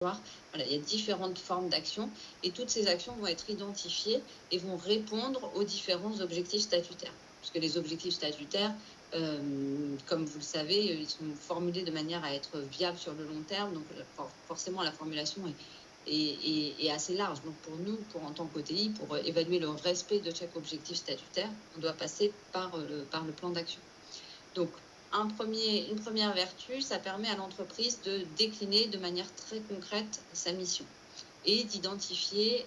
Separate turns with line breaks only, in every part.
Voilà, il y a différentes formes d'actions et toutes ces actions vont être identifiées et vont répondre aux différents objectifs statutaires. Parce que les objectifs statutaires, comme vous le savez, ils sont formulés de manière à être viables sur le long terme. Donc forcément, la formulation est assez large. Donc pour nous, en tant qu'OTI, pour évaluer le respect de chaque objectif statutaire, on doit passer par le plan d'action. Donc, une première vertu, ça permet à l'entreprise de décliner de manière très concrète sa mission et d'identifier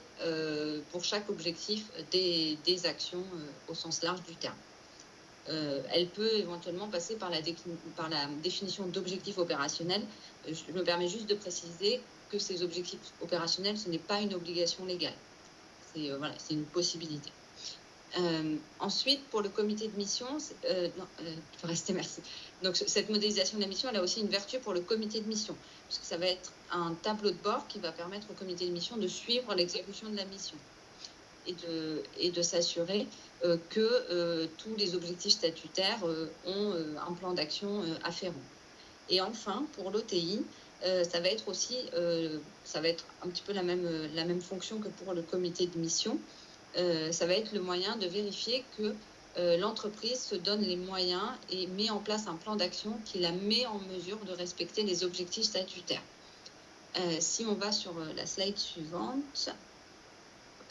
pour chaque objectif des actions au sens large du terme. Elle peut éventuellement passer par la définition d'objectifs opérationnels. Je me permets juste de préciser que ces objectifs opérationnels, ce n'est pas une obligation légale. C'est une possibilité. Ensuite, pour le comité de mission, tu peux rester, merci. Donc, cette modélisation de la mission, elle a aussi une vertu pour le comité de mission, parce que ça va être un tableau de bord qui va permettre au comité de mission de suivre l'exécution de la mission et de s'assurer que tous les objectifs statutaires ont un plan d'action afférent. Et enfin, pour l'OTI, ça va être aussi, ça va être un petit peu la même fonction que pour le comité de mission. Ça va être le moyen de vérifier que l'entreprise se donne les moyens et met en place un plan d'action qui la met en mesure de respecter les objectifs statutaires. Si on va sur la slide suivante,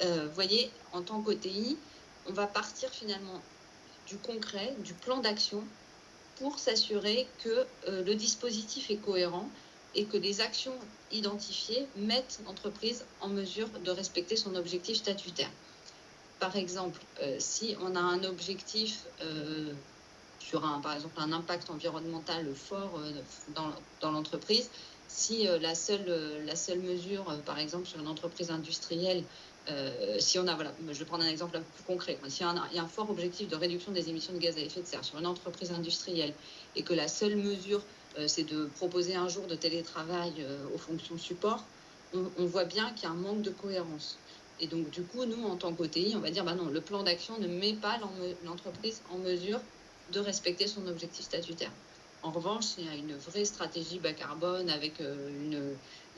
vous voyez, en tant qu'OTI, on va partir finalement du concret, du plan d'action, pour s'assurer que le dispositif est cohérent et que les actions identifiées mettent l'entreprise en mesure de respecter son objectif statutaire. Par exemple, si on a un objectif sur par exemple un impact environnemental fort dans l'entreprise, si la seule mesure, par exemple sur une entreprise industrielle, si on a, je vais prendre un exemple un peu plus concret, si il y a un fort objectif de réduction des émissions de gaz à effet de serre sur une entreprise industrielle et que la seule mesure, c'est de proposer un jour de télétravail aux fonctions support, on voit bien qu'il y a un manque de cohérence. Et donc, du coup, nous, en tant qu'OTI, on va dire, non, le plan d'action ne met pas l'entreprise en mesure de respecter son objectif statutaire. En revanche, il y a une vraie stratégie bas carbone avec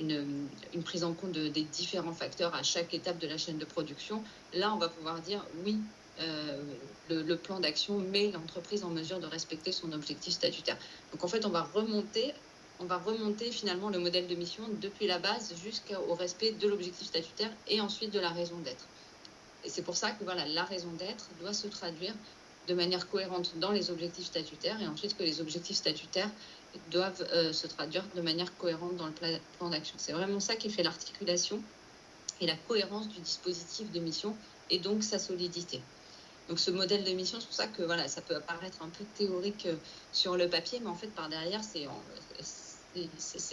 une prise en compte des différents facteurs à chaque étape de la chaîne de production. Là, on va pouvoir dire, oui, le plan d'action met l'entreprise en mesure de respecter son objectif statutaire. Donc, en fait, on va remonter finalement le modèle de mission depuis la base jusqu'au respect de l'objectif statutaire et ensuite de la raison d'être. Et c'est pour ça que la raison d'être doit se traduire de manière cohérente dans les objectifs statutaires et ensuite que les objectifs statutaires doivent se traduire de manière cohérente dans le plan d'action. C'est vraiment ça qui fait l'articulation et la cohérence du dispositif de mission et donc sa solidité. Donc ce modèle de mission, c'est pour ça que ça peut apparaître un peu théorique sur le papier, mais en fait par derrière, c'est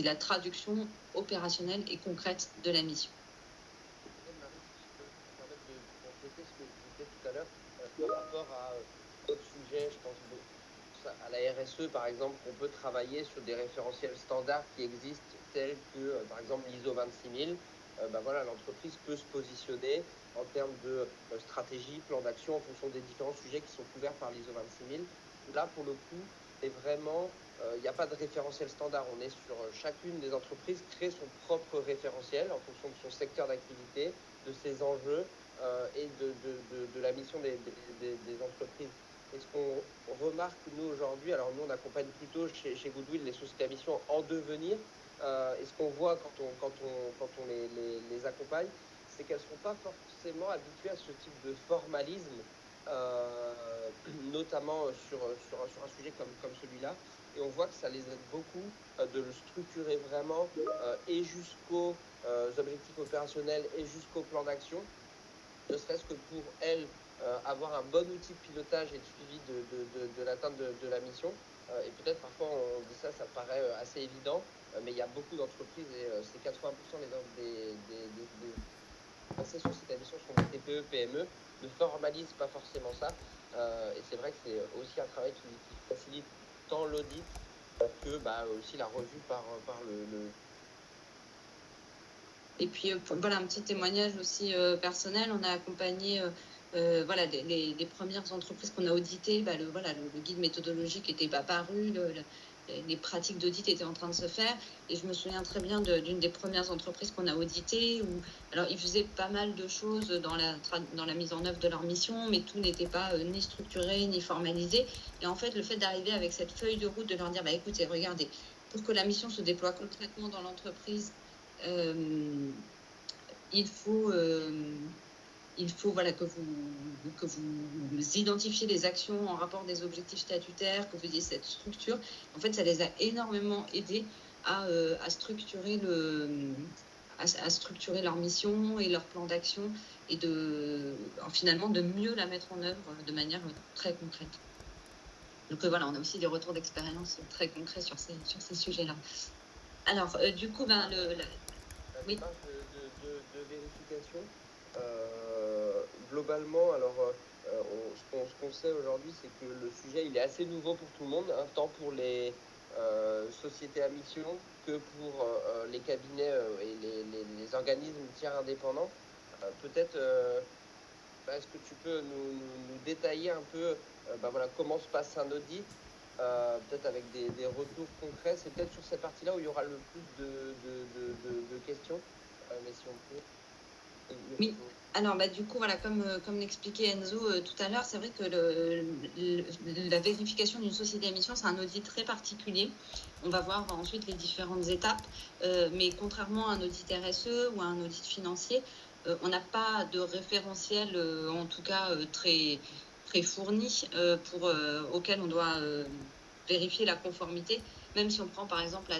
la traduction opérationnelle et concrète de la mission.
Marie, si je peux me permettre de compléter ce que je disais tout à l'heure par rapport à d'autres sujets, je pense à la RSE par exemple, on peut travailler sur des référentiels standards qui existent tels que par exemple l'ISO 26000. L'entreprise peut se positionner en termes de stratégie, plan d'action en fonction des différents sujets qui sont couverts par l'ISO 26000. Là, pour le coup, c'est vraiment, il n'y a pas de référentiel standard. On est sur chacune des entreprises crée son propre référentiel en fonction de son secteur d'activité, de ses enjeux et de la mission des entreprises. Et ce qu'on remarque, nous, aujourd'hui, alors nous, on accompagne plutôt chez Goodwill les sociétés à mission en devenir. Et ce qu'on voit quand on les accompagne, c'est qu'elles ne sont pas forcément habituées à ce type de formalisme, notamment sur un sujet comme celui-là. Et on voit que ça les aide beaucoup de le structurer vraiment et jusqu'aux objectifs opérationnels et jusqu'au plan d'action, ne serait-ce que pour elles avoir un bon outil de pilotage et de suivi de l'atteinte de la mission. Et peut-être parfois on dit ça paraît assez évident, mais il y a beaucoup d'entreprises et c'est 80% ces sociétés à mission sont des TPE, PME, ne formalisent pas forcément ça. Et c'est vrai que c'est aussi un travail qui facilite tant l'audit que aussi la revue par le...
Et puis un petit témoignage aussi personnel, on a accompagné les premières entreprises qu'on a auditées, le guide méthodologique n'était pas paru, les pratiques d'audit étaient en train de se faire. Et je me souviens très bien d'une des premières entreprises qu'on a auditées, où alors ils faisaient pas mal de choses dans la mise en œuvre de leur mission, mais tout n'était pas ni structuré, ni formalisé. Et en fait, le fait d'arriver avec cette feuille de route, de leur dire, écoutez, regardez, pour que la mission se déploie concrètement dans l'entreprise, il faut voilà, que vous identifiez les actions en rapport des objectifs statutaires, que vous ayez cette structure. En fait, ça les a énormément aidés à structurer structurer leur mission et leur plan d'action et finalement de mieux la mettre en œuvre de manière très concrète. Donc voilà, on a aussi des retours d'expérience très concrets sur ces sujets-là. Alors, du coup,
la démarche de vérification, globalement, alors ce qu'on sait aujourd'hui, c'est que le sujet il est assez nouveau pour tout le monde, hein, tant pour les sociétés à mission que pour les cabinets et les organismes tiers indépendants. Peut-être, est-ce que tu peux nous détailler un peu voilà, comment se passe un audit, peut-être avec des retours concrets. C'est peut-être sur cette partie-là où il y aura le plus de questions, mais si on peut.
Oui, alors du coup, voilà, comme l'expliquait Enzo tout à l'heure, c'est vrai que la vérification d'une société à mission, c'est un audit très particulier. On va voir ensuite les différentes étapes, mais contrairement à un audit RSE ou à un audit financier, on n'a pas de référentiel, en tout cas très, très fourni, auquel on doit vérifier la conformité. Même si on prend par exemple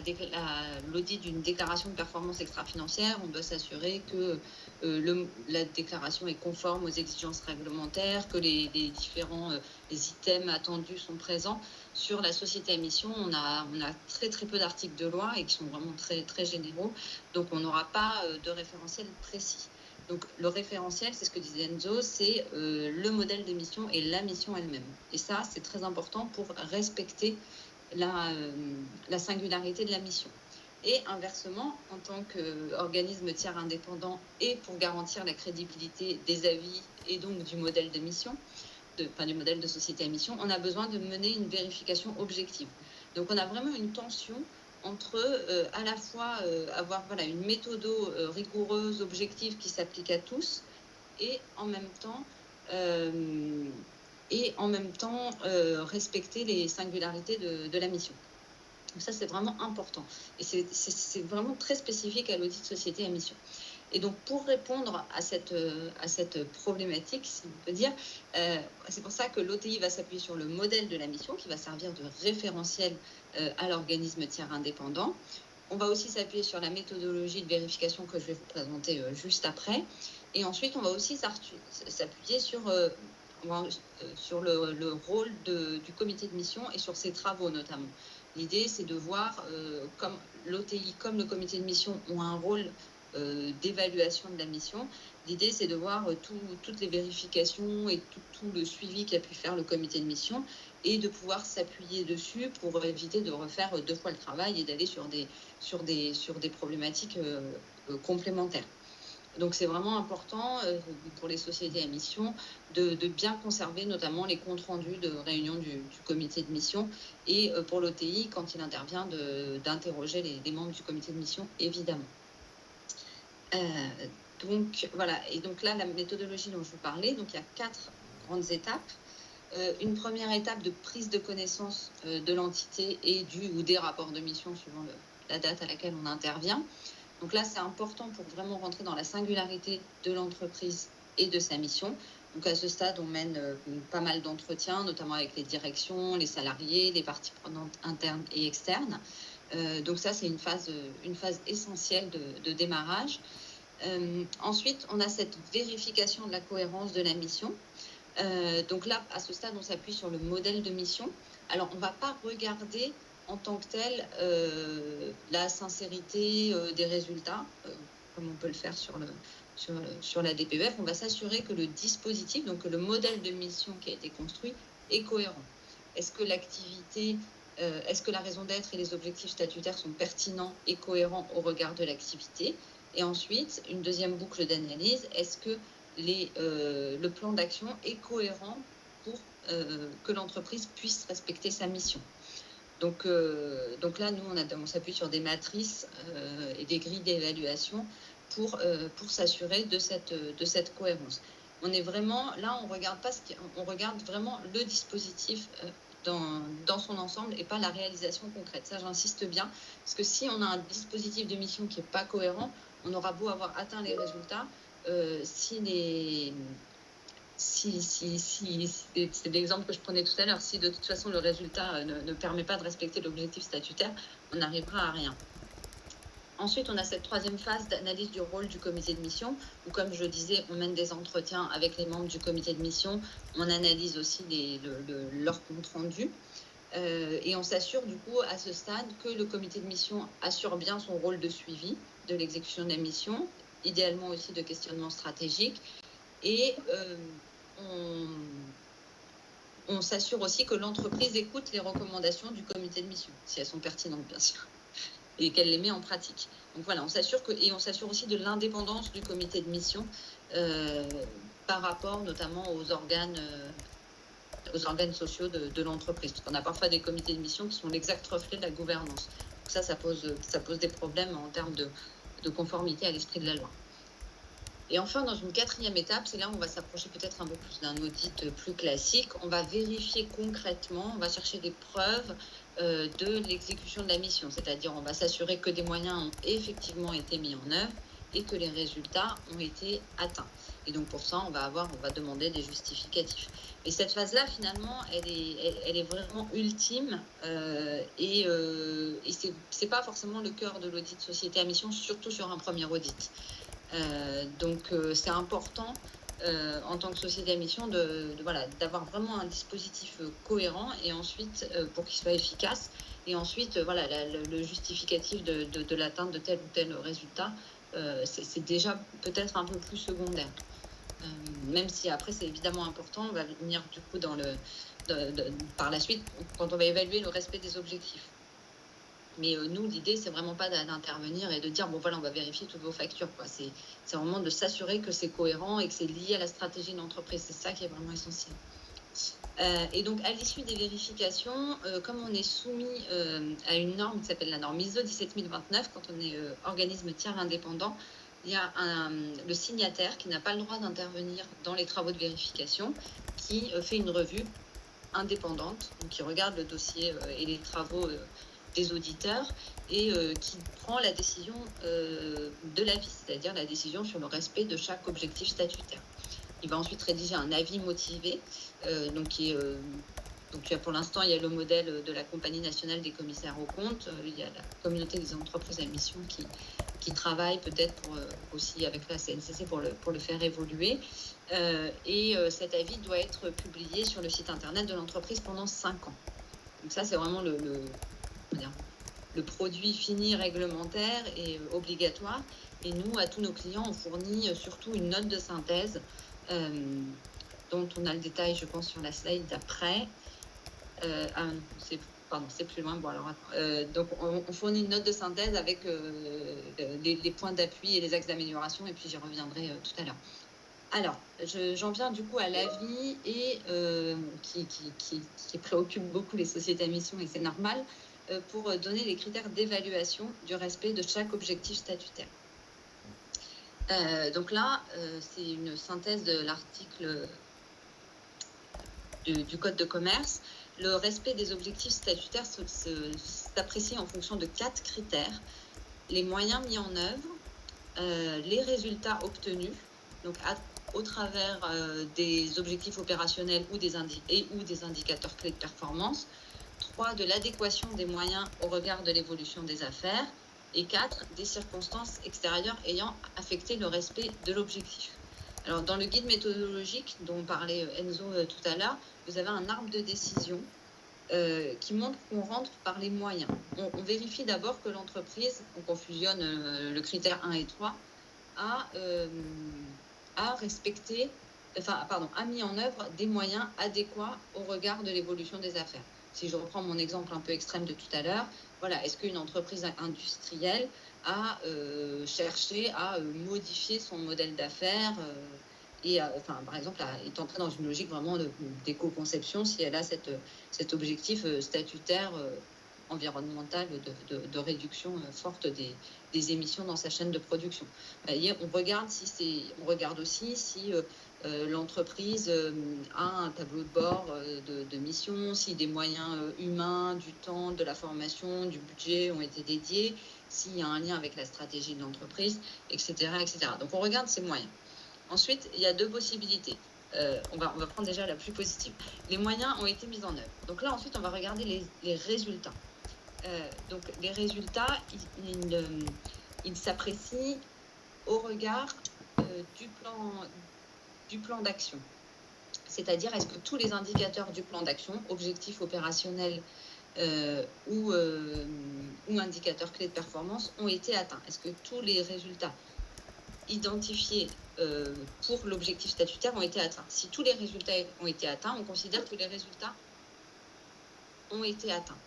l'audit d'une déclaration de performance extra-financière, on doit s'assurer que la déclaration est conforme aux exigences réglementaires, que les différents les items attendus sont présents. Sur la société à mission, on a très très peu d'articles de loi et qui sont vraiment très très généraux, donc on n'aura pas de référentiel précis. Donc le référentiel, c'est ce que disait Enzo, c'est le modèle de mission et la mission elle-même. Et ça, c'est très important pour respecter la singularité de la mission. Et inversement, en tant qu'organisme tiers indépendant et pour garantir la crédibilité des avis et donc du modèle de mission, du modèle de société à mission, on a besoin de mener une vérification objective. Donc on a vraiment une tension entre à la fois avoir une méthode rigoureuse, objective qui s'applique à tous et en même temps respecter les singularités de la mission. Donc ça, c'est vraiment important. Et c'est vraiment très spécifique à l'audit société à mission. Et donc, pour répondre à cette problématique, si on peut dire, c'est pour ça que l'OTI va s'appuyer sur le modèle de la mission qui va servir de référentiel à l'organisme tiers indépendant. On va aussi s'appuyer sur la méthodologie de vérification que je vais vous présenter juste après. Et ensuite, on va aussi s'appuyer sur le rôle du comité de mission et sur ses travaux notamment. L'idée, c'est de voir comme l'OTI, comme le comité de mission ont un rôle d'évaluation de la mission. L'idée, c'est de voir toutes les vérifications et tout le suivi qu'a pu faire le comité de mission et de pouvoir s'appuyer dessus pour éviter de refaire 2 fois le travail et d'aller sur des problématiques complémentaires. Donc c'est vraiment important pour les sociétés à mission de bien conserver notamment les comptes rendus de réunion du comité de mission et pour l'OTI, quand il intervient, d'interroger les membres du comité de mission, évidemment. Donc voilà, et donc là, la méthodologie dont je vous parlais, donc il y a 4 grandes étapes. Une première étape de prise de connaissance de l'entité et du ou des rapports de mission suivant la date à laquelle on intervient. Donc là, c'est important pour vraiment rentrer dans la singularité de l'entreprise et de sa mission. Donc à ce stade, on mène pas mal d'entretiens, notamment avec les directions, les salariés, les parties prenantes internes et externes. Donc ça, c'est une phase essentielle de démarrage. Ensuite, on a cette vérification de la cohérence de la mission. Donc là, à ce stade, on s'appuie sur le modèle de mission. Alors, on ne va pas regarder en tant que tel la sincérité des résultats, comme on peut le faire sur la DPEF. On va s'assurer que le dispositif, donc que le modèle de mission qui a été construit, est cohérent. Est-ce que l'activité, est-ce que la raison d'être et les objectifs statutaires sont pertinents et cohérents au regard de l'activité? Et ensuite, une deuxième boucle d'analyse, est-ce que le plan d'action est cohérent pour que l'entreprise puisse respecter sa mission? Donc là, nous, on s'appuie sur des matrices et des grilles d'évaluation pour s'assurer de cette cohérence. On est vraiment, là, on regarde vraiment le dispositif dans son ensemble et pas la réalisation concrète. Ça, j'insiste bien, parce que si on a un dispositif de mission qui n'est pas cohérent, on aura beau avoir atteint les résultats, c'est l'exemple que je prenais tout à l'heure, si de toute façon le résultat ne permet pas de respecter l'objectif statutaire, on n'arrivera à rien. Ensuite, on a cette troisième phase d'analyse du rôle du comité de mission, où, comme je disais, on mène des entretiens avec les membres du comité de mission, on analyse aussi leur compte rendu, et on s'assure du coup à ce stade que le comité de mission assure bien son rôle de suivi de l'exécution de la mission, idéalement aussi de questionnement stratégique, et on s'assure aussi que l'entreprise écoute les recommandations du comité de mission, si elles sont pertinentes bien sûr, et qu'elle les met en pratique. Donc voilà, on s'assure aussi de l'indépendance du comité de mission par rapport notamment aux organes sociaux de l'entreprise. Parce qu'on a parfois des comités de mission qui sont l'exact reflet de la gouvernance. Donc ça pose des problèmes en termes de conformité à l'esprit de la loi. Et enfin, dans une quatrième étape, c'est là où on va s'approcher peut-être un peu plus d'un audit plus classique. On va vérifier concrètement, on va chercher des preuves de l'exécution de la mission. C'est-à-dire, on va s'assurer que des moyens ont effectivement été mis en œuvre et que les résultats ont été atteints. Et donc, pour ça, on va demander des justificatifs. Et cette phase-là, finalement, elle est vraiment ultime et c'est pas forcément le cœur de l'audit société à mission, surtout sur un premier audit. Donc c'est important en tant que société à mission d'avoir vraiment un dispositif cohérent et ensuite pour qu'il soit efficace et ensuite le justificatif de l'atteinte de tel ou tel résultat c'est déjà peut-être un peu plus secondaire, même si après c'est évidemment important. On va venir du coup par la suite quand on va évaluer le respect des objectifs. Mais nous, l'idée, c'est vraiment pas d'intervenir et de dire, bon voilà, on va vérifier toutes vos factures, quoi. C'est vraiment de s'assurer que c'est cohérent et que c'est lié à la stratégie de l'entreprise. C'est ça qui est vraiment essentiel. Et donc, à l'issue des vérifications, comme on est soumis à une norme qui s'appelle la norme ISO 17029, quand on est organisme tiers indépendant, il y a le signataire qui n'a pas le droit d'intervenir dans les travaux de vérification, qui fait une revue indépendante, donc qui regarde le dossier et les travaux des auditeurs et qui prend la décision de l'avis, c'est-à-dire la décision sur le respect de chaque objectif statutaire. Il va ensuite rédiger un avis motivé, donc pour l'instant, il y a le modèle de la Compagnie nationale des commissaires aux comptes, il y a la communauté des entreprises à mission qui travaille peut-être aussi avec la CNCC pour le faire évoluer. Et cet avis doit être publié sur le site internet de l'entreprise pendant 5 ans. Donc ça, c'est vraiment le produit fini réglementaire et obligatoire. Et nous, à tous nos clients, on fournit surtout une note de synthèse dont on a le détail, je pense, sur la slide d'après. C'est plus loin. Bon, alors, donc, on fournit une note de synthèse avec les points d'appui et les axes d'amélioration, et puis j'y reviendrai tout à l'heure. Alors, j'en viens du coup à l'avis et qui préoccupe beaucoup les sociétés à mission, et c'est normal, pour donner les critères d'évaluation du respect de chaque objectif statutaire. Donc là, c'est une synthèse de l'article du Code de commerce. Le respect des objectifs statutaires s'apprécie en fonction de 4 critères. Les moyens mis en œuvre, les résultats obtenus, donc au travers des objectifs opérationnels ou des indicateurs clés de performance. 3, de l'adéquation des moyens au regard de l'évolution des affaires. Et 4, des circonstances extérieures ayant affecté le respect de l'objectif. Alors, dans le guide méthodologique dont parlait Enzo tout à l'heure, vous avez un arbre de décision qui montre qu'on rentre par les moyens. On vérifie d'abord que l'entreprise, donc on fusionne le critère 1 et 3, a mis en œuvre des moyens adéquats au regard de l'évolution des affaires. Si je reprends mon exemple un peu extrême de tout à l'heure, voilà, est-ce qu'une entreprise industrielle a cherché à modifier son modèle d'affaires par exemple, est entrée dans une logique vraiment d'éco-conception si elle a cet objectif statutaire environnementale de réduction forte des émissions dans sa chaîne de production. On regarde aussi si l'entreprise a un tableau de bord de mission, si des moyens humains, du temps, de la formation, du budget ont été dédiés, s'il y a un lien avec la stratégie de l'entreprise, etc., etc. Donc on regarde ces moyens. Ensuite, il y a deux possibilités. On va prendre déjà la plus positive. Les moyens ont été mis en œuvre. Donc là, ensuite, on va regarder les résultats. Donc les résultats, ils s'apprécient au regard du plan d'action. C'est-à-dire, est-ce que tous les indicateurs du plan d'action, objectifs opérationnels ou indicateurs clés de performance, ont été atteints? Est-ce que tous les résultats identifiés pour l'objectif statutaire ont été atteints? Si tous les résultats ont été atteints, on considère que les résultats ont été atteints.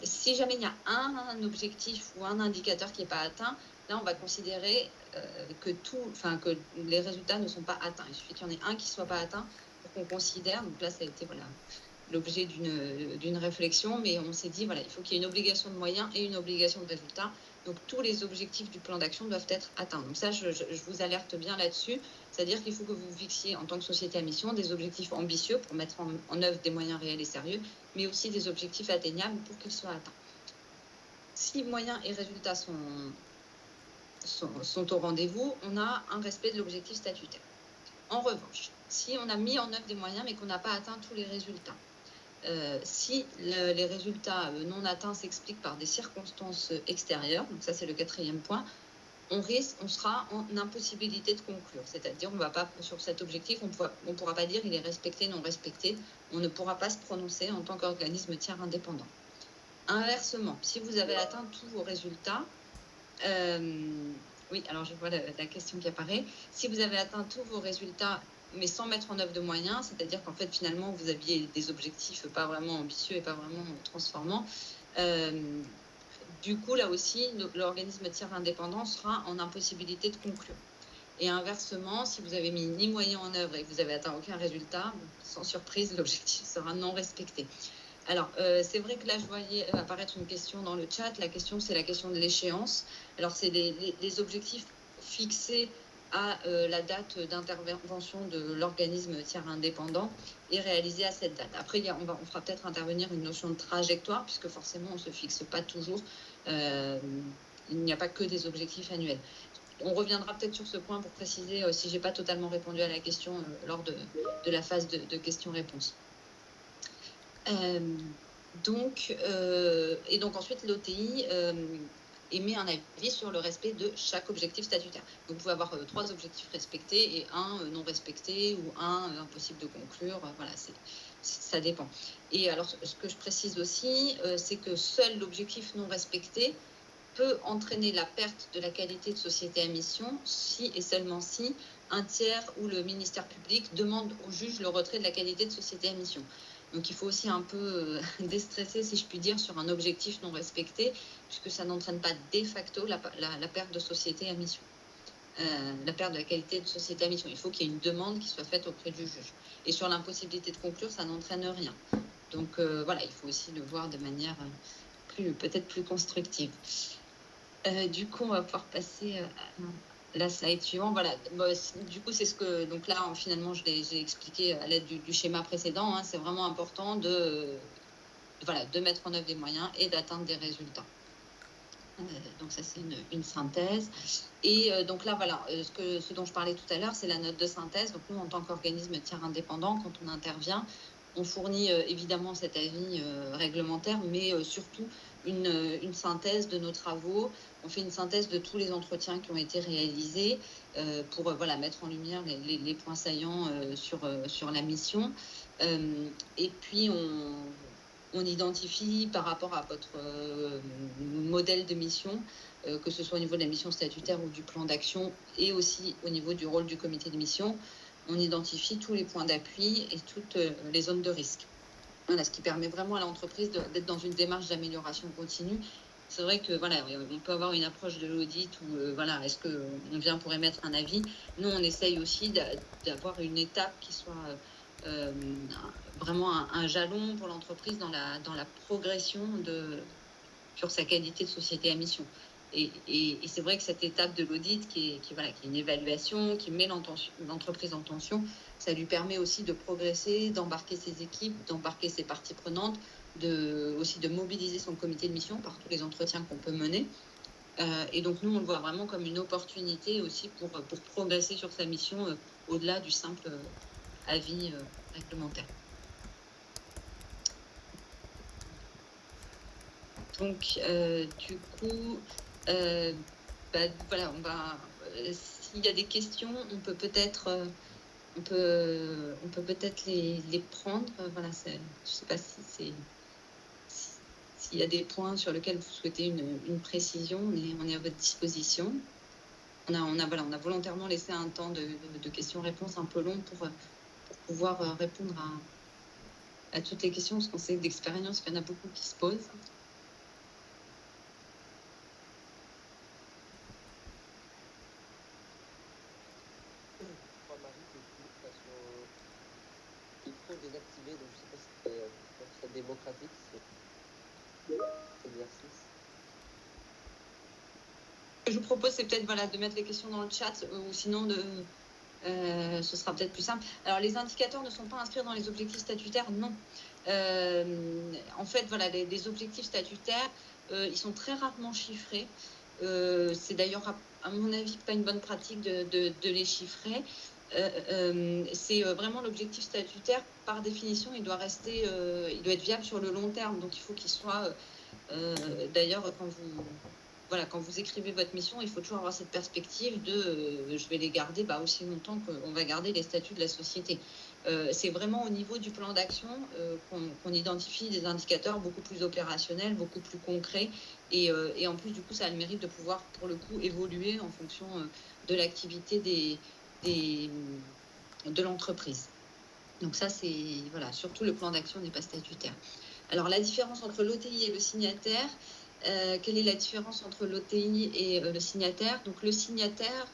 Si jamais il y a un objectif ou un indicateur qui n'est pas atteint, là on va considérer que les résultats ne sont pas atteints. Il suffit qu'il y en ait un qui ne soit pas atteint pour qu'on considère. Donc là ça a été l'objet d'une réflexion, mais on s'est dit il faut qu'il y ait une obligation de moyens et une obligation de résultats. Donc tous les objectifs du plan d'action doivent être atteints. Donc ça, je vous alerte bien là-dessus. C'est-à-dire qu'il faut que vous fixiez en tant que société à mission des objectifs ambitieux pour mettre en œuvre des moyens réels et sérieux, mais aussi des objectifs atteignables pour qu'ils soient atteints. Si moyens et résultats sont au rendez-vous, on a un respect de l'objectif statutaire. En revanche, si on a mis en œuvre des moyens mais qu'on n'a pas atteint tous les résultats, si les résultats non atteints s'expliquent par des circonstances extérieures, donc ça c'est le 4e point, on sera en impossibilité de conclure. C'est-à-dire, on va pas, sur cet objectif, on pourra pas dire il est respecté, non respecté. On ne pourra pas se prononcer en tant qu'organisme tiers indépendant. Inversement, si vous avez atteint tous vos résultats, oui, alors je vois la question qui apparaît. Si vous avez atteint tous vos résultats, mais sans mettre en œuvre de moyens, c'est-à-dire qu'en fait, finalement, vous aviez des objectifs pas vraiment ambitieux et pas vraiment transformants, du coup, là aussi, l'organisme tiers indépendant sera en impossibilité de conclure. Et inversement, si vous avez mis ni moyens en œuvre et que vous avez atteint aucun résultat, sans surprise, l'objectif sera non respecté. Alors, c'est vrai que là, je voyais apparaître une question dans le chat. La question, c'est la question de l'échéance. Alors, c'est les objectifs fixés à la date d'intervention de l'organisme tiers indépendant et réalisés à cette date. Après, on fera peut-être intervenir une notion de trajectoire, puisque forcément, on ne se fixe pas toujours. Il n'y a pas que des objectifs annuels. On reviendra peut-être sur ce point pour préciser si je n'ai pas totalement répondu à la question lors de la phase de questions-réponses. Donc ensuite, l'OTI émet un avis sur le respect de chaque objectif statutaire. Donc, vous pouvez avoir 3 objectifs respectés et un non respecté ou un impossible de conclure. Voilà, ça dépend. Et alors, ce que je précise aussi, c'est que seul l'objectif non respecté peut entraîner la perte de la qualité de société à mission si et seulement si un tiers ou le ministère public demande au juge le retrait de la qualité de société à mission. Donc, il faut aussi un peu déstresser, si je puis dire, sur un objectif non respecté, puisque ça n'entraîne pas de facto la perte de société à mission, la perte de la qualité de société à mission. Il faut qu'il y ait une demande qui soit faite auprès du juge. Et sur l'impossibilité de conclure, ça n'entraîne rien. Donc, voilà, il faut aussi le voir de manière peut-être plus constructive. Du coup, on va pouvoir passer à la slide suivante. Voilà, du coup, c'est ce que... Donc là, finalement, j'ai expliqué à l'aide du schéma précédent. C'est vraiment important de mettre en œuvre des moyens et d'atteindre des résultats. Donc ça, c'est une synthèse. Et donc là, voilà, ce dont je parlais tout à l'heure, c'est la note de synthèse. Donc nous, en tant qu'organisme tiers indépendant, quand on intervient, on fournit évidemment cet avis réglementaire, mais surtout une synthèse de nos travaux. On fait une synthèse de tous les entretiens qui ont été réalisés pour mettre en lumière les points saillants sur la mission. Et puis, on identifie par rapport à votre modèle de mission, que ce soit au niveau de la mission statutaire ou du plan d'action, et aussi au niveau du rôle du comité de mission, on identifie tous les points d'appui et toutes les zones de risque. Voilà, ce qui permet vraiment à l'entreprise d'être dans une démarche d'amélioration continue. C'est vrai que on peut avoir une approche de l'audit où est-ce qu'on vient pour émettre un avis. Nous, on essaye aussi d'avoir une étape qui soit vraiment un jalon pour l'entreprise dans la progression sur sa qualité de société à mission. Et c'est vrai que cette étape de l'audit qui est une évaluation, qui met l'entreprise en tension, ça lui permet aussi de progresser, d'embarquer ses équipes, d'embarquer ses parties prenantes, aussi de mobiliser son comité de mission par tous les entretiens qu'on peut mener. Et donc nous, on le voit vraiment comme une opportunité aussi pour progresser sur sa mission au-delà du simple avis réglementaire. Donc, du coup, voilà, s'il y a des questions, on peut peut-être les prendre. Voilà, je ne sais pas s'il y a des points sur lesquels vous souhaitez une précision, on est à votre disposition. On a volontairement laissé un temps de questions-réponses un peu long pour pouvoir répondre à toutes les questions, parce qu'on sait d'expérience qu'il y en a beaucoup qui se posent.
Désactivé, donc je sais pas si c'est démocratique cet exercice.
Ce que je vous propose, c'est peut-être de mettre les questions dans le chat, ou sinon ce sera peut-être plus simple. Alors, les indicateurs ne sont pas inscrits dans les objectifs statutaires, non. En fait, les objectifs statutaires, ils sont très rarement chiffrés. C'est d'ailleurs, à mon avis, pas une bonne pratique de les chiffrer. C'est vraiment l'objectif statutaire, par définition, il doit être viable sur le long terme. Donc, il faut qu'il soit... d'ailleurs, quand vous écrivez votre mission, il faut toujours avoir cette perspective de je vais les garder aussi longtemps qu'on va garder les statuts de la société. C'est vraiment au niveau du plan d'action qu'on identifie des indicateurs beaucoup plus opérationnels, beaucoup plus concrets. Et en plus, du coup, ça a le mérite de pouvoir, pour le coup, évoluer en fonction de l'activité de l'entreprise. Donc ça, c'est... Voilà, surtout le plan d'action n'est pas statutaire. Alors, la différence entre l'OTI et le signataire... quelle est la différence entre l'OTI et le signataire? Donc, le signataire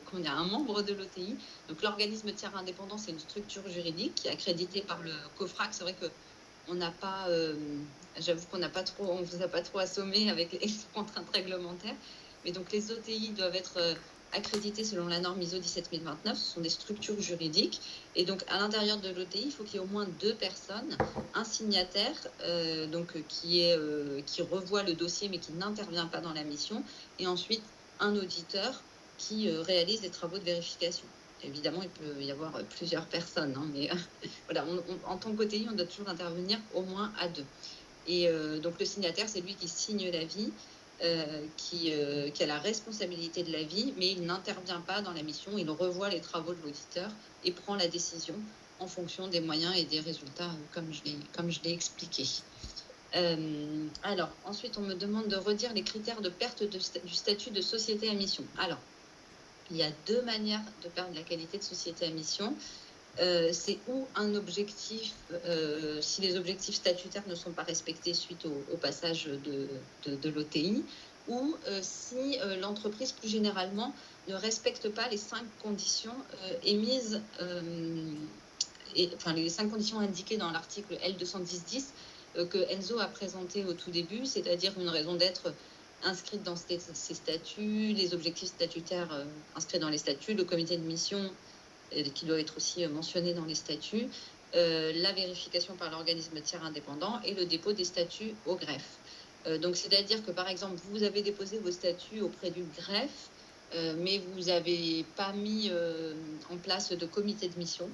qu'on a un membre de l'OTI. Donc, l'organisme tiers indépendant, c'est une structure juridique qui est accréditée par le COFRAC. C'est vrai que on n'a pas, j'avoue qu'on on vous a pas trop assommé avec les contraintes réglementaires. Mais donc, les OTI doivent être accrédités selon la norme ISO 17029. Ce sont des structures juridiques. Et donc, à l'intérieur de l'OTI, il faut qu'il y ait au moins 2 personnes. Un signataire qui revoit le dossier mais qui n'intervient pas dans la mission, et ensuite un auditeur qui réalise des travaux de vérification. Évidemment, il peut y avoir plusieurs personnes, mais voilà, en tant qu'OTI, on doit toujours intervenir au moins à 2. Et donc le signataire, c'est lui qui signe l'avis, qui a la responsabilité de l'avis, mais il n'intervient pas dans la mission, il revoit les travaux de l'auditeur et prend la décision en fonction des moyens et des résultats, comme je l'ai expliqué. Alors, ensuite, on me demande de redire les critères de perte du statut de société à mission. Alors, il y a 2 manières de perdre la qualité de société à mission. C'est ou un objectif, si les objectifs statutaires ne sont pas respectés suite au passage de l'OTI, ou si l'entreprise, plus généralement, ne respecte pas les 5 conditions émises, les 5 conditions indiquées dans l'article L210-10 que Enzo a présenté au tout début, c'est-à-dire une raison d'être inscrite dans ses statuts, les objectifs statutaires inscrits dans les statuts, le comité de mission qui doit être aussi mentionné dans les statuts, la vérification par l'organisme tiers indépendant et le dépôt des statuts au greffe. Donc, c'est-à-dire que, par exemple, vous avez déposé vos statuts auprès du greffe, mais vous n'avez pas mis en place de comité de mission.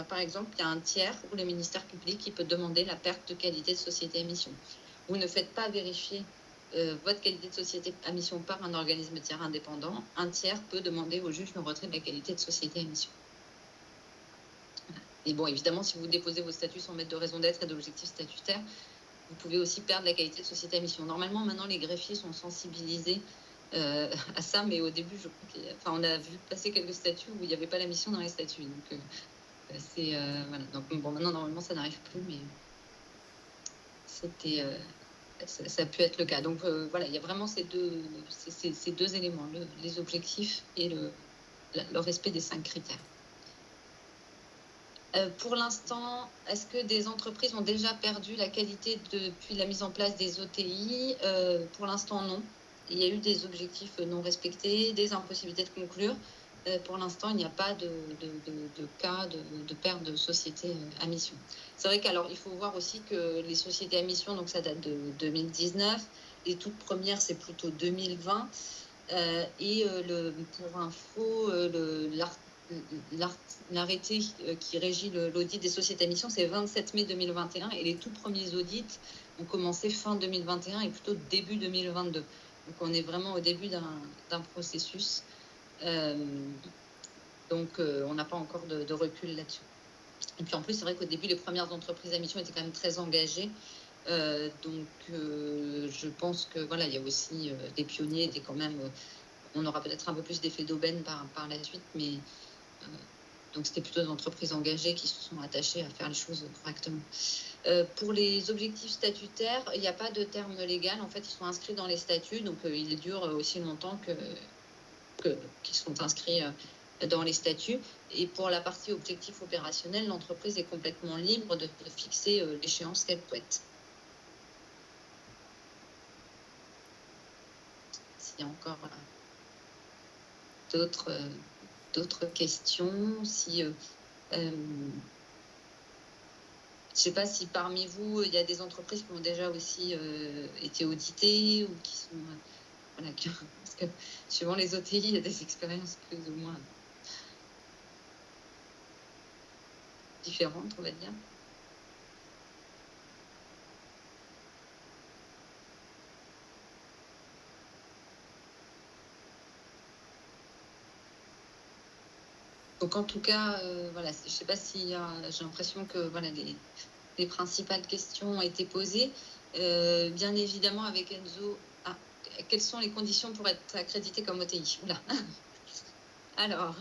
Par exemple, il y a un tiers ou le ministère public qui peut demander la perte de qualité de société à mission. Vous ne faites pas vérifier votre qualité de société à mission par un organisme tiers indépendant. Un tiers peut demander au juge le retrait de la qualité de société à mission. Et bon, évidemment, si vous déposez vos statuts sans mettre de raison d'être et d'objectifs statutaires, vous pouvez aussi perdre la qualité de société à mission. Normalement, maintenant, les greffiers sont sensibilisés à ça, mais au début, je crois on a vu passer quelques statuts où il n'y avait pas la mission dans les statuts. Donc, voilà. Donc, bon, maintenant, normalement, ça n'arrive plus, mais ça a pu être le cas. Donc, voilà, il y a vraiment ces deux éléments, les objectifs et le respect des 5 critères. Pour l'instant, est-ce que des entreprises ont déjà perdu la qualité depuis la mise en place des OTI? Pour l'instant, non. Il y a eu des objectifs non respectés, des impossibilités de conclure. Pour l'instant, il n'y a pas de cas de perte de société à mission. C'est vrai qu'alors, il faut voir aussi que les sociétés à mission, donc ça date de 2019. Les toutes premières, c'est plutôt 2020. Pour info, l'arrêté qui régit l'audit des sociétés à mission, c'est 27 mai 2021 et les tout premiers audits ont commencé fin 2021 et plutôt début 2022. Donc on est vraiment au début d'un processus. Donc on n'a pas encore de recul là-dessus. Et puis en plus, c'est vrai qu'au début, les premières entreprises à mission étaient quand même très engagées. Je pense que voilà, il y a aussi des pionniers, des quand même. On aura peut-être un peu plus d'effet d'aubaine par la suite, mais donc c'était plutôt des entreprises engagées qui se sont attachées à faire les choses correctement. Pour les objectifs statutaires, il n'y a pas de terme légal. En fait, ils sont inscrits dans les statuts, donc ils durent aussi longtemps qu'ils sont inscrits dans les statuts. Et pour la partie objectif opérationnel, l'entreprise est complètement libre de fixer l'échéance qu'elle souhaite. S'il y a encore d'autres questions, si je ne sais pas si parmi vous, il y a des entreprises qui ont déjà aussi été auditées ou qui sont... voilà, parce que suivant les OTI, il y a des expériences plus ou moins différentes, on va dire. Donc en tout cas, voilà, je ne sais pas si j'ai l'impression que voilà, les principales questions ont été posées. Bien évidemment, avec Enzo, quelles sont les conditions pour être accrédité comme OTI? Oula. Alors,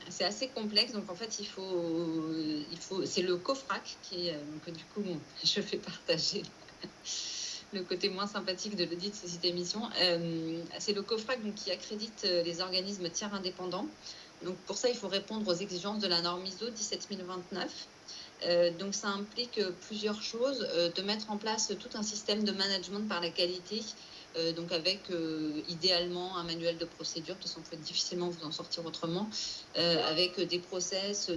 c'est assez complexe. Donc en fait, c'est le COFRAC qui est, donc du coup, bon, je fais partager le côté moins sympathique de l'audit de société émission. C'est le COFRAC donc, qui accrédite les organismes tiers indépendants. Donc pour ça, il faut répondre aux exigences de la norme ISO 17029. Donc ça implique plusieurs choses, de mettre en place tout un système de management par la qualité, donc avec idéalement un manuel de procédure, de toute façon, on peut difficilement vous en sortir autrement, avec des process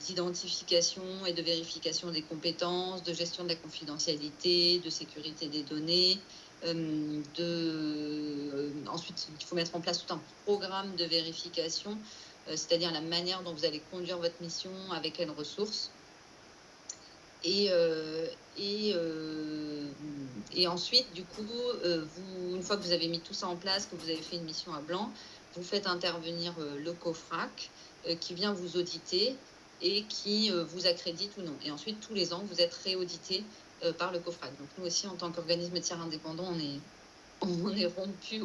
d'identification et de vérification des compétences, de gestion de la confidentialité, de sécurité des données. Ensuite, il faut mettre en place tout un programme de vérification, c'est-à-dire la manière dont vous allez conduire votre mission, avec quelles ressources. Et ensuite, du coup, une fois que vous avez mis tout ça en place, que vous avez fait une mission à blanc, vous faites intervenir le COFRAC qui vient vous auditer et qui vous accrédite ou non. Et ensuite, tous les ans, vous êtes réaudité par le COFRAC. Donc nous aussi, en tant qu'organisme tiers indépendant, on est rompu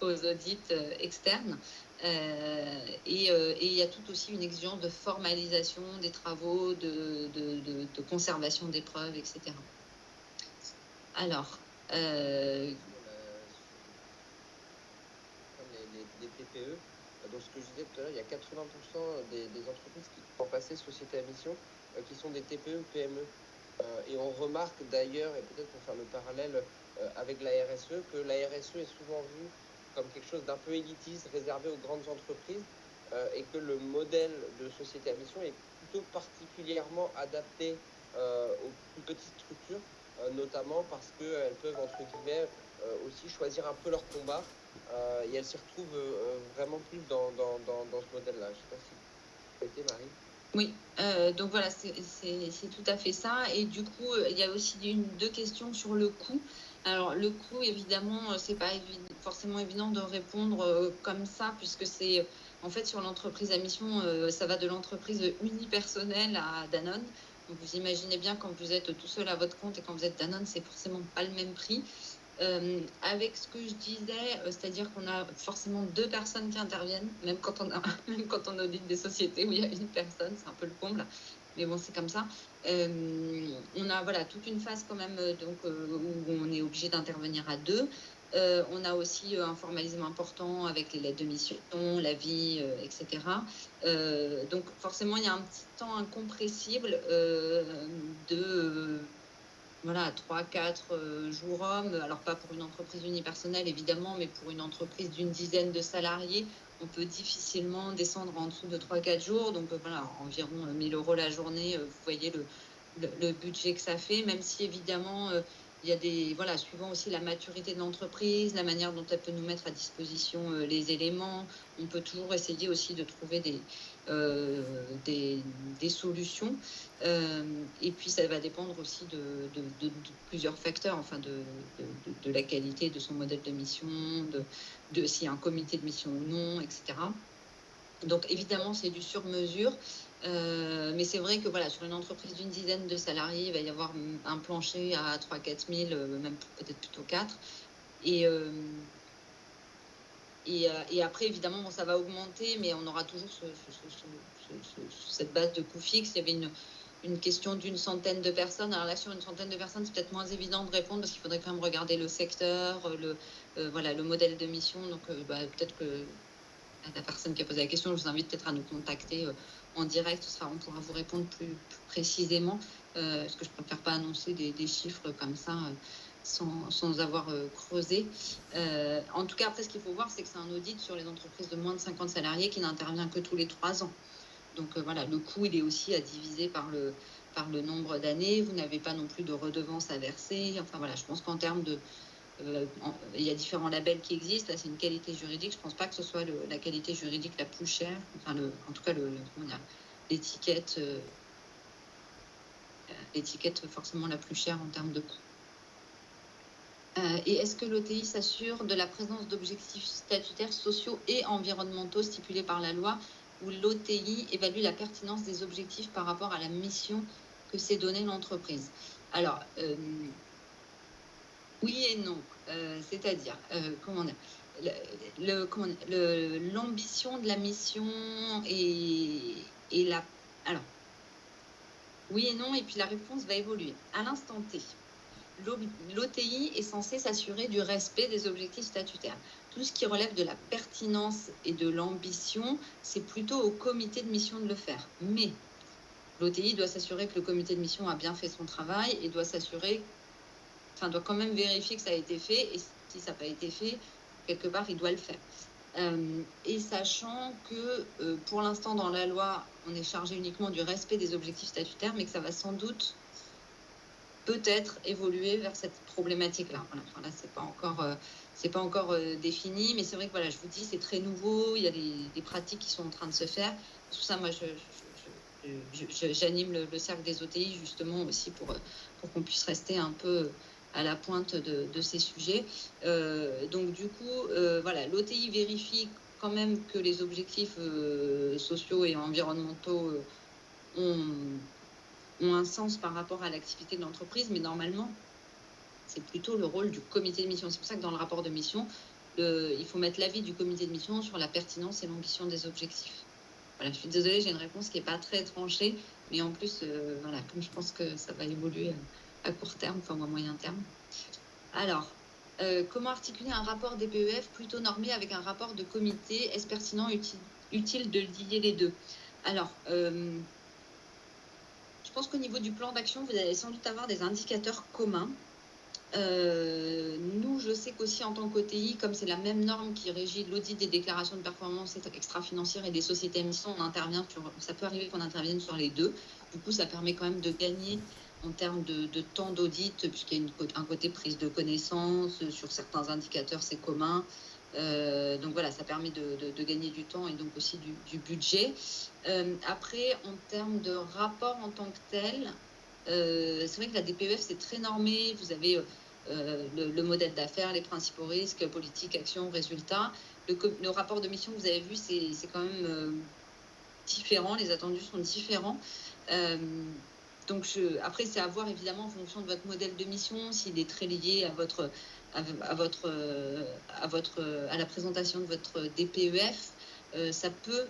aux audits externes. Et il y a tout aussi une exigence de formalisation des travaux, de conservation des preuves, etc. Alors,
les TPE, donc ce que je disais tout à l'heure, il y a 80% des entreprises qui sont passées société à mission qui sont des TPE, PME. Et on remarque d'ailleurs, et peut-être pour faire le parallèle avec la RSE, que la RSE est souvent vue comme quelque chose d'un peu élitiste, réservé aux grandes entreprises, et que le modèle de société à mission est plutôt particulièrement adapté aux plus petites structures, notamment parce qu'elles peuvent, entre guillemets, aussi choisir un peu leur combat, et elles s'y retrouvent vraiment plus dans ce modèle-là. Je ne sais pas si vous souhaitez, Marie.
Oui, donc voilà, c'est tout à fait ça. Et du coup, il y a aussi deux questions sur le coût. Alors, le coût, évidemment, c'est pas forcément évident de répondre comme ça, puisque c'est en fait sur l'entreprise à mission, ça va de l'entreprise unipersonnelle à Danone. Donc, vous imaginez bien quand vous êtes tout seul à votre compte et quand vous êtes Danone, c'est forcément pas le même prix. Avec ce que je disais, c'est-à-dire qu'on a forcément deux personnes qui interviennent, même quand on audite des sociétés où il y a une personne, c'est un peu le comble, mais bon, c'est comme ça. On a voilà toute une phase quand même où on est obligé d'intervenir à deux. On a aussi un formalisme important avec les lettres de mission, l'avis, etc. Donc forcément, il y a un petit temps incompressible de voilà, 3-4 jours hommes. Alors pas pour une entreprise unipersonnelle évidemment, mais pour une entreprise d'une dizaine de salariés, on peut difficilement descendre en dessous de 3-4 jours. Donc voilà, environ 1 000 € la journée. Vous voyez le budget que ça fait, même si évidemment il y a des, voilà, suivant aussi la maturité de l'entreprise, la manière dont elle peut nous mettre à disposition les éléments, on peut toujours essayer aussi de trouver des solutions. Et puis ça va dépendre aussi de plusieurs facteurs, enfin de la qualité de son modèle de mission, de s'il y a un comité de mission ou non, etc. Donc évidemment c'est du sur-mesure, mais c'est vrai que voilà, sur une entreprise d'une dizaine de salariés, il va y avoir un plancher à 3-4 000, même peut-être plutôt 4. Et après, évidemment, bon, ça va augmenter, mais on aura toujours cette base de coût fixe. Il y avait une question d'une centaine de personnes. Alors là, sur une centaine de personnes, c'est peut-être moins évident de répondre parce qu'il faudrait quand même regarder le secteur, voilà, le modèle de mission. Donc, peut-être que la personne qui a posé la question, je vous invite peut-être à nous contacter en direct. On pourra vous répondre plus précisément, parce que je ne préfère pas annoncer des chiffres comme ça sans avoir creusé. En tout cas, après, ce qu'il faut voir, c'est que c'est un audit sur les entreprises de moins de 50 salariés qui n'intervient que tous les 3 ans. Donc voilà, le coût, il est aussi à diviser par le nombre d'années. Vous n'avez pas non plus de redevance à verser. Enfin voilà, je pense qu'en termes de... il y a différents labels qui existent. Là, c'est une qualité juridique. Je ne pense pas que ce soit la qualité juridique la plus chère. Enfin, en tout cas, l'étiquette forcément la plus chère en termes de coût. Et est-ce que l'OTI s'assure de la présence d'objectifs statutaires, sociaux et environnementaux stipulés par la loi, ou l'OTI évalue la pertinence des objectifs par rapport à la mission que s'est donnée l'entreprise? Alors, oui et non. C'est-à-dire, comment dire, l'ambition de la mission et la... Alors, oui et non, et puis la réponse va évoluer. À l'instant T, l'OTI est censé s'assurer du respect des objectifs statutaires. Tout ce qui relève de la pertinence et de l'ambition, c'est plutôt au comité de mission de le faire. Mais l'OTI doit s'assurer que le comité de mission a bien fait son travail et doit quand même vérifier que ça a été fait. Et si ça n'a pas été fait, quelque part, il doit le faire. Et sachant que pour l'instant, dans la loi, on est chargé uniquement du respect des objectifs statutaires, mais que ça va sans doute peut-être évoluer vers cette problématique-là. Voilà. Enfin, là, c'est pas encore défini, mais c'est vrai que voilà, je vous dis, c'est très nouveau. Il y a des pratiques qui sont en train de se faire. Tout ça, moi, j'anime le cercle des OTI justement aussi pour qu'on puisse rester un peu à la pointe de ces sujets. Donc du coup, voilà, l'OTI vérifie quand même que les objectifs sociaux et environnementaux ont un sens par rapport à l'activité de l'entreprise, mais normalement, c'est plutôt le rôle du comité de mission. C'est pour ça que dans le rapport de mission, il faut mettre l'avis du comité de mission sur la pertinence et l'ambition des objectifs. Voilà, je suis désolée, j'ai une réponse qui n'est pas très tranchée, mais en plus, voilà, comme je pense que ça va évoluer à court terme, enfin à moyen terme. Alors, comment articuler un rapport DPEF plutôt normé avec un rapport de comité? Est-ce pertinent, utile de lier les deux? Alors, je pense qu'au niveau du plan d'action, vous allez sans doute avoir des indicateurs communs. Nous, je sais qu'aussi en tant qu'OTI, comme c'est la même norme qui régit l'audit des déclarations de performance extra-financière et des sociétés émissions, ça peut arriver qu'on intervienne sur les deux. Du coup, ça permet quand même de gagner en termes de temps d'audit, puisqu'il y a un côté prise de connaissance. Sur certains indicateurs, c'est commun. Donc voilà, ça permet de gagner du temps et donc aussi du budget. Après, en termes de rapport en tant que tel, c'est vrai que la DPEF, c'est très normé. Vous avez le modèle d'affaires, les principaux risques, politique, action, résultats. Le rapport de mission que vous avez vu, c'est quand même différent. Les attendus sont différents. Donc après, c'est à voir évidemment en fonction de votre modèle de mission, s'il est très lié à la présentation de votre DPEF. Ça peut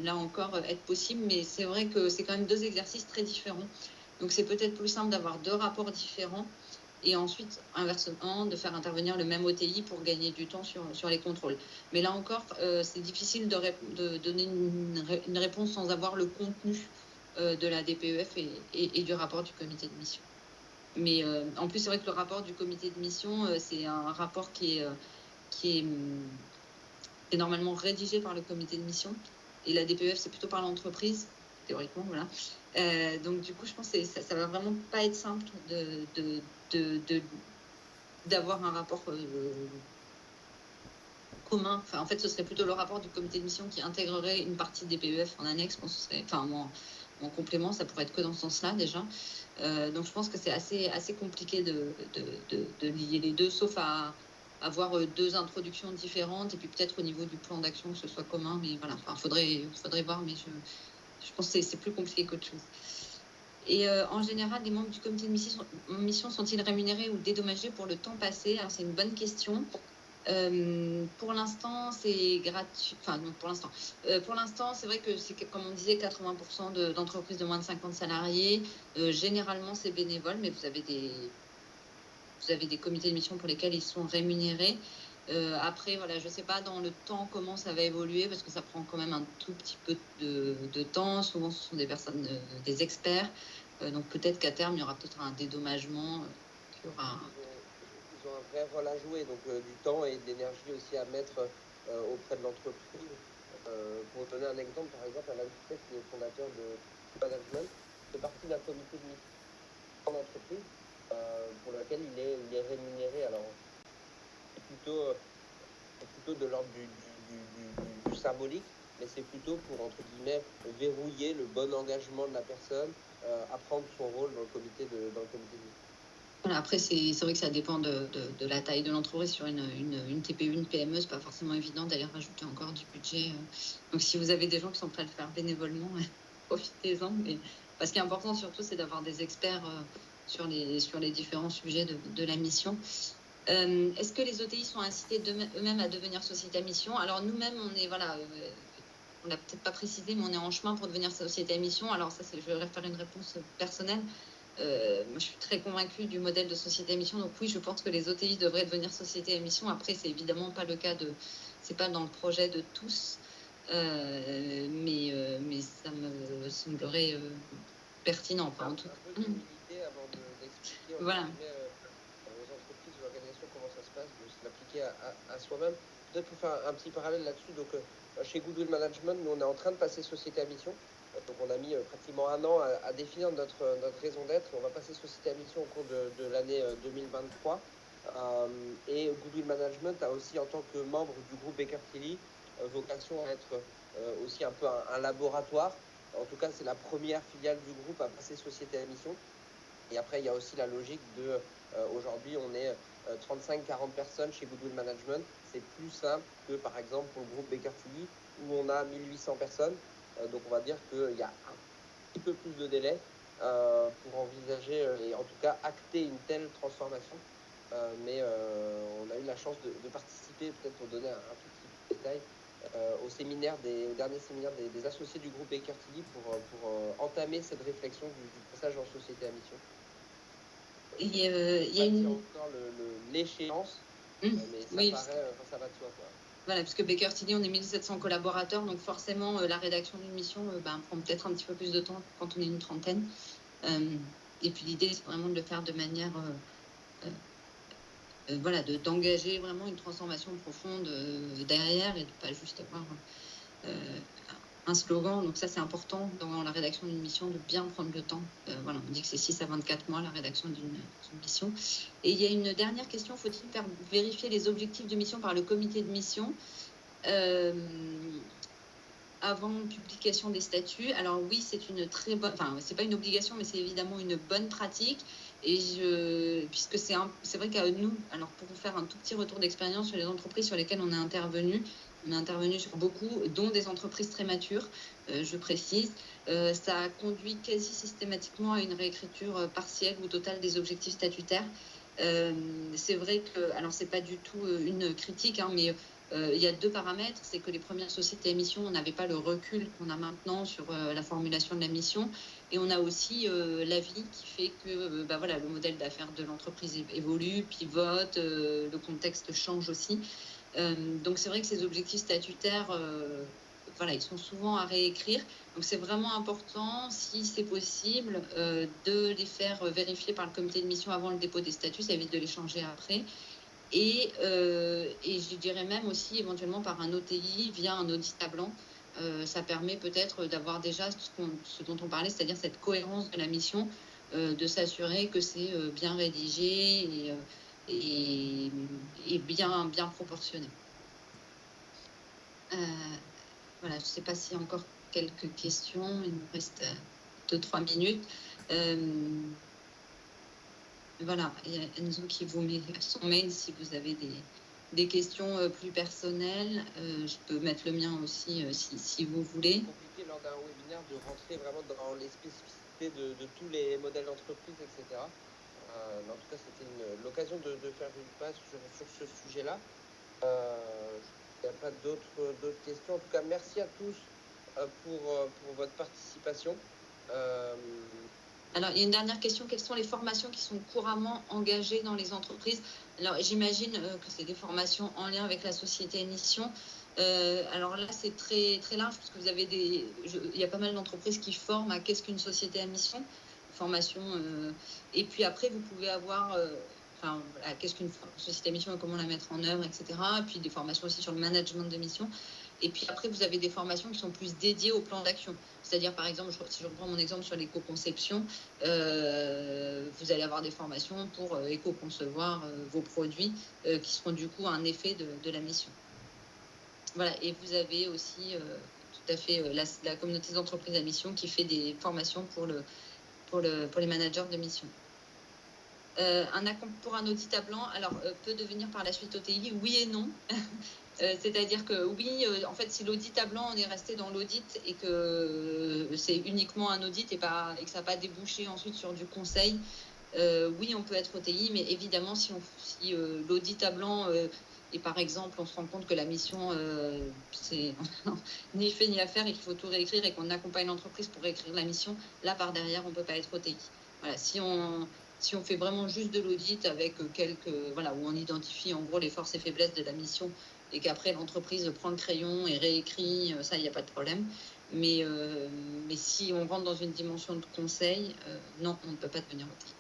là encore être possible, mais c'est vrai que c'est quand même deux exercices très différents. Donc c'est peut-être plus simple d'avoir deux rapports différents et ensuite, inversement, de faire intervenir le même OTI pour gagner du temps sur les contrôles. Mais là encore, c'est difficile de donner une réponse sans avoir le contenu de la DPEF et du rapport du comité de mission. Mais en plus, c'est vrai que le rapport du comité de mission, c'est un rapport qui est normalement rédigé par le comité de mission. Et la DPEF, c'est plutôt par l'entreprise, théoriquement, voilà. Donc, du coup, je pense que ça va vraiment pas être simple d'avoir un rapport commun. Enfin, en fait, ce serait plutôt le rapport du comité de mission qui intégrerait une partie des DPEF en annexe. Je pense que ce serait, enfin, en complément, ça pourrait être que dans ce sens-là, déjà. Donc, je pense que c'est assez compliqué de lier les deux, sauf à avoir deux introductions différentes et puis peut-être au niveau du plan d'action que ce soit commun. Mais voilà, enfin, faudrait voir, mais je pense que c'est plus compliqué qu'autre chose. Et en général, les membres du comité de mission sont-ils rémunérés ou dédommagés pour le temps passé? Alors, c'est une bonne question. Pour l'instant, c'est gratuit. Enfin, non, pour l'instant. Pour l'instant, c'est vrai que c'est, comme on disait, 80% d'entreprises de moins de 50 salariés. Généralement, c'est bénévole, mais vous avez des comités de mission pour lesquels ils sont rémunérés. Après, voilà, je ne sais pas dans le temps comment ça va évoluer, parce que ça prend quand même un tout petit peu de temps. Souvent, ce sont des personnes, des experts. Donc peut-être qu'à terme, il y aura peut-être un dédommagement.
Ils ont un vrai rôle à jouer, donc du temps et de l'énergie aussi à mettre auprès de l'entreprise. Pour donner un exemple, par exemple, Alain Duquet, qui est le fondateur de Management, fait partie d'un comité de mission en entreprise pour lequel il est rémunéré. Alors, c'est plutôt de l'ordre du symbolique, mais c'est plutôt pour, entre guillemets, verrouiller le bon engagement de la personne, apprendre son rôle dans le comité de mission.
Voilà, après, c'est vrai que ça dépend de la taille de l'entreprise. Sur une TPE, une PME, c'est pas forcément évident d'aller rajouter encore du budget. Donc, si vous avez des gens qui sont prêts à le faire bénévolement, profitez-en. Mais ce qui est important surtout, c'est d'avoir des experts sur les différents sujets de la mission. Est-ce que les OTI sont incités eux-mêmes à devenir société à mission? Alors, nous-mêmes, on est, voilà, on l'a peut-être pas précisé, mais on est en chemin pour devenir société à mission. Alors, ça, je vais faire une réponse personnelle. Moi, je suis très convaincue du modèle de société à mission. Donc oui, je pense que les OTI devraient devenir société à mission. Après, c'est évidemment pas le cas c'est pas dans le projet de tous, mais ça me semblerait pertinent.
Enfin, un peu d'humilité avant d'expliquer
voilà.
Aux entreprises, aux organisations comment ça se passe, de se l'appliquer à soi-même. Peut-être pour faire un petit parallèle là-dessus, donc chez Goodwill Management, nous on est en train de passer société à mission. Donc on a mis pratiquement un an à définir notre raison d'être. On va passer société à mission au cours de l'année 2023. Et Goodwill Management a aussi, en tant que membre du groupe Baker Tilly, vocation à être aussi un peu un laboratoire. En tout cas, c'est la première filiale du groupe à passer société à mission. Et après, il y a aussi la logique de, aujourd'hui, on est 35-40 personnes chez Goodwill Management. C'est plus simple que, par exemple, pour le groupe Baker Tilly, où on a 1800 personnes. Donc, on va dire qu'il y a un petit peu plus de délai pour envisager et en tout cas acter une telle transformation. Mais on a eu la chance de participer, peut-être pour donner un tout petit détail, au dernier séminaire des associés du groupe Baker Tilly pour entamer cette réflexion du passage en société à mission.
Il y a une...
encore l'échéance, mais ça va de soi, quoi.
Voilà, parce que Baker Tilly, on est 1700 collaborateurs, donc forcément, la rédaction d'une mission prend peut-être un petit peu plus de temps quand on est une trentaine. Et puis l'idée, c'est vraiment de le faire de manière... voilà, d'engager vraiment une transformation profonde derrière et de ne pas juste avoir un slogan. Donc ça, c'est important dans la rédaction d'une mission de bien prendre le temps. Voilà, on dit que c'est 6 à 24 mois la rédaction d'une mission. Et il y a une dernière question, faut-il faire vérifier les objectifs de mission par le comité de mission avant publication des statuts? Alors oui, c'est une très bonne... Enfin, c'est pas une obligation, mais c'est évidemment une bonne pratique. Et puisque c'est vrai qu'à nous, alors pour vous faire un tout petit retour d'expérience sur les entreprises sur lesquelles on a intervenu sur beaucoup, dont des entreprises très matures, je précise. Ça a conduit quasi systématiquement à une réécriture partielle ou totale des objectifs statutaires. C'est vrai que, alors c'est pas du tout une critique, hein, mais il y a 2 paramètres. C'est que les premières sociétés à mission, on n'avait pas le recul qu'on a maintenant sur la formulation de la mission. Et on a aussi l'avis qui fait que voilà, le modèle d'affaires de l'entreprise évolue, pivote, le contexte change aussi. Donc c'est vrai que ces objectifs statutaires, voilà, ils sont souvent à réécrire. Donc c'est vraiment important, si c'est possible, de les faire vérifier par le comité de mission avant le dépôt des statuts, ça évite de les changer après. Et je dirais même aussi éventuellement par un OTI via un audit à blanc. Ça permet peut-être d'avoir déjà ce dont on parlait, c'est-à-dire cette cohérence de la mission, de s'assurer que c'est bien rédigé et bien proportionné. Voilà, je ne sais pas s'il y a encore quelques questions. Il nous reste 2-3 minutes. Voilà, il y a Enzo qui vous met son mail si vous avez des questions plus personnelles. Je peux mettre le mien aussi si vous voulez.
C'est compliqué lors d'un webinaire de rentrer vraiment dans les spécificités de tous les modèles d'entreprise, etc. Mais en tout cas, c'était l'occasion de faire une passe sur ce sujet-là. Il n'y a pas d'autres questions. En tout cas, merci à tous pour votre participation.
Alors, il y a une dernière question. Quelles sont les formations qui sont couramment engagées dans les entreprises? Alors, j'imagine que c'est des formations en lien avec la société à mission. Alors là, c'est très, très large parce que vous avez il y a pas mal d'entreprises qui forment à qu'est-ce qu'une société à mission, formation. Et puis après, vous pouvez avoir... voilà, qu'est-ce qu'une société à mission et comment la mettre en œuvre, etc. Et puis des formations aussi sur le management de mission. Et puis après, vous avez des formations qui sont plus dédiées au plan d'action. C'est-à-dire, par exemple, si je reprends mon exemple sur l'éco-conception, vous allez avoir des formations pour éco-concevoir vos produits qui seront du coup un effet de la mission. Voilà, et vous avez aussi tout à fait la communauté d'entreprises à mission qui fait des formations pour les managers de mission. Pour un audit à blanc, alors peut devenir par la suite OTI, oui et non. C'est-à-dire que oui, en fait, si l'audit à blanc, on est resté dans l'audit et que c'est uniquement un audit et que ça n'a pas débouché ensuite sur du conseil, oui, on peut être OTI, mais évidemment, si l'audit à blanc et par exemple, on se rend compte que la mission, c'est ni fait ni à faire et qu'il faut tout réécrire et qu'on accompagne l'entreprise pour réécrire la mission, là, par derrière, on ne peut pas être OTI. Voilà, si on fait vraiment juste de l'audit avec voilà, où on identifie en gros les forces et faiblesses de la mission et qu'après l'entreprise prend le crayon et réécrit, ça, il n'y a pas de problème. Mais si on rentre dans une dimension de conseil, non, on ne peut pas devenir OTI.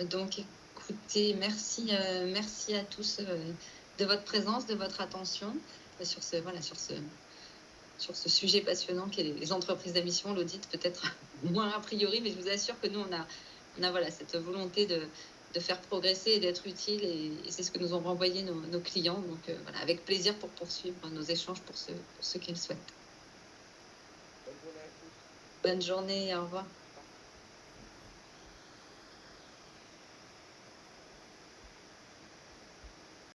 Donc, écoutez, merci à tous de votre présence, de votre attention sur ce sujet passionnant qu'est les entreprises à mission, l'audit peut-être moins a priori, mais je vous assure que nous, on a voilà, cette volonté de faire progresser et d'être utile, et c'est ce que nous ont renvoyé nos clients. Donc, voilà, avec plaisir pour poursuivre nos échanges pour ceux qui le souhaitent.
Bonne journée à tous.
Bonne journée, au revoir.